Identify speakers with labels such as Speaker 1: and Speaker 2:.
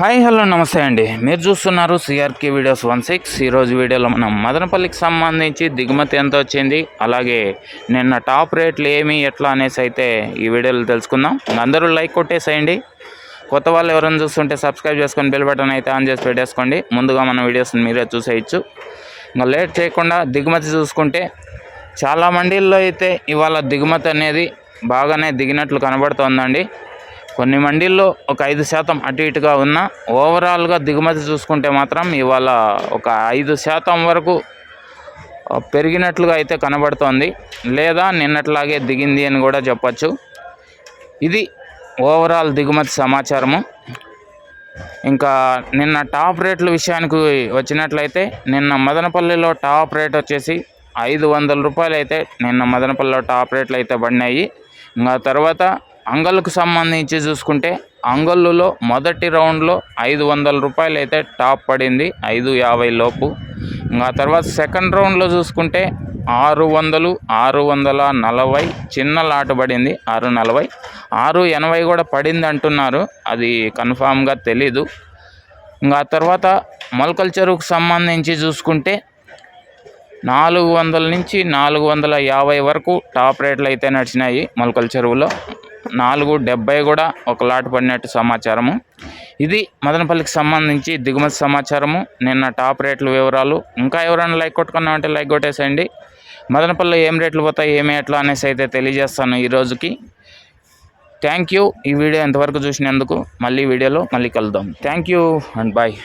Speaker 1: Hi hello నమస్తే అండి. మీరు చూస్తున్నారు సిఆర్కే వీడియోస్ 16. ఈరోజు వీడియోలో మనం మదనపల్లికి సంబంధించి దిగుమతి ఎంత వచ్చింది, అలాగే నిన్న టాప్ రేట్లు ఏమి ఎట్లా అనేసి అయితే ఈ వీడియోలో తెలుసుకుందాం. అందరూ లైక్ కొట్టేసేయండి. కొత్త వాళ్ళు ఎవరైనా చూస్తుంటే సబ్స్క్రైబ్ చేసుకొని బెల్ బటన్ అయితే ఆన్ చేసి పెట్టేసుకోండి. ముందుగా మన వీడియోస్ని మీరే చూసేయచ్చు. ఇంకా లేట్ చేయకుండా దిగుమతి చూసుకుంటే చాలా మండీల్లో అయితే ఇవాళ దిగుమతి అనేది బాగానే దిగినట్లు కనబడుతోందండి. కొన్ని మండీల్లో ఒక 5% అటు ఇటుగా ఉన్న ఓవరాల్గా దిగుమతి చూసుకుంటే మాత్రం ఇవాళ ఒక 5% వరకు పెరిగినట్లుగా అయితే కనబడుతోంది, లేదా నిన్నట్లాగే దిగింది అని కూడా చెప్పచ్చు. ఇది ఓవరాల్ దిగుమతి సమాచారము. ఇంకా నిన్న టాప్ రేట్ల విషయానికి వచ్చినట్లయితే నిన్న మదనపల్లిలో టాప్ రేట్ వచ్చేసి 500 రూపాయలు అయితే నిన్న మదనపల్లిలో టాప్ రేట్లు అయితే పడినాయి. ఇంకా తర్వాత అంగళ్ళకు సంబంధించి చూసుకుంటే అంగళ్ళులో మొదటి రౌండ్లో 500 రూపాయలు అయితే టాప్ పడింది, 550 లోపు. ఇంకా తర్వాత సెకండ్ రౌండ్లో చూసుకుంటే 600, 640 చిన్న లాటు పడింది, 640, 680 కూడా పడింది అంటున్నారు, అది కన్ఫామ్గా తెలీదు. ఇంకా తర్వాత మొలకల చెరువుకు సంబంధించి చూసుకుంటే 400 నుంచి 450 వరకు టాప్ రేట్లు అయితే నడిచినాయి. మొలకల చెరువులో 470 కూడా ఒక లాట్ పడినట్టు సమాచారము. ఇది మదనపల్లికి సంబంధించి దిగుమతి సమాచారము, నిన్న టాప్ రేట్ల వివరాలు. ఇంకా ఎవరైనా లైక్ కొట్టుకున్నామంటే లైక్ కొట్టేసేయండి. మదనపల్లిలో ఏం రేట్లు పోతాయి ఏమి ఎట్లా అనేసి అయితే తెలియజేస్తాను ఈ రోజుకి. థ్యాంక్ యూ ఈ వీడియో ఎంతవరకు చూసినందుకు. మళ్ళీ వీడియోలో మళ్ళీ కలుద్దాం. Thank you and bye.